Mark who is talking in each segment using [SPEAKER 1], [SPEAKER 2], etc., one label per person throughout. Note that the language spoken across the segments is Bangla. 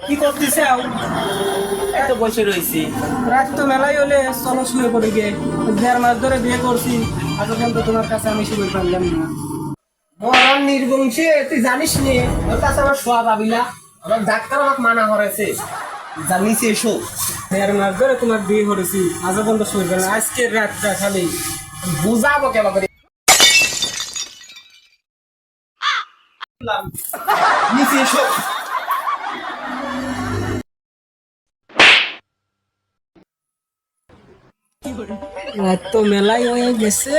[SPEAKER 1] কি করতেছে? এত বসে রয়েছি,
[SPEAKER 2] রাত তো মেলাই হলে চলো শুয়ে পড়ে গে। 1.5 মাস ধরে বিয়ে করছি, আজ পর্যন্ত তোমার কাছে আমি শুয়ে পারলাম না।
[SPEAKER 1] মরান নির্বংশী তুই জানিস নি? ওর কাছে আমার শোয়া পাবি না। আমার ডাক্তার আমাকে মানা করেছে, জানিস এসো।
[SPEAKER 2] 1.5 মাস ধরে তোমার বিয়ে করেছি, আজ পর্যন্ত শুয়ে পারলাম। আজকে রাতটা খালি
[SPEAKER 1] বুঝাবো কেমন করে? নিচে এসো।
[SPEAKER 2] রাত তো মেলাই হয়ে গেছে।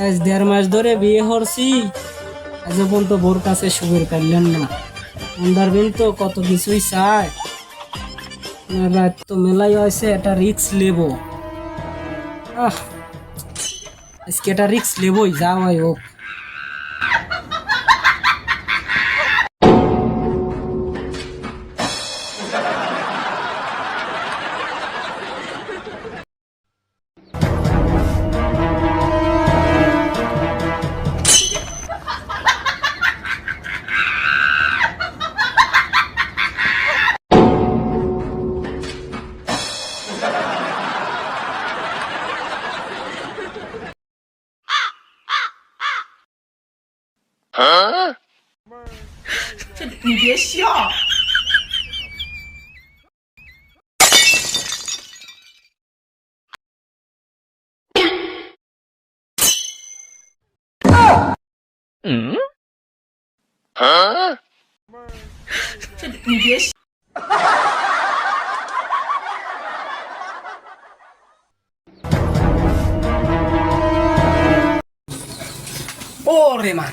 [SPEAKER 2] আজ 1.5 মাস ধরে বিয়ে করছি, আজ পর্যন্ত বোর কাছে শুয়ে পারলাম না। আন্দার বিন তো কত কিছুই চায়। রাত তো মেলাই হয়েছে, এটা রিক্স নেবো। আজকে এটা রিক্স নেবই, যা হয় হোক।
[SPEAKER 1] 你别笑。你别笑。ওরে মার।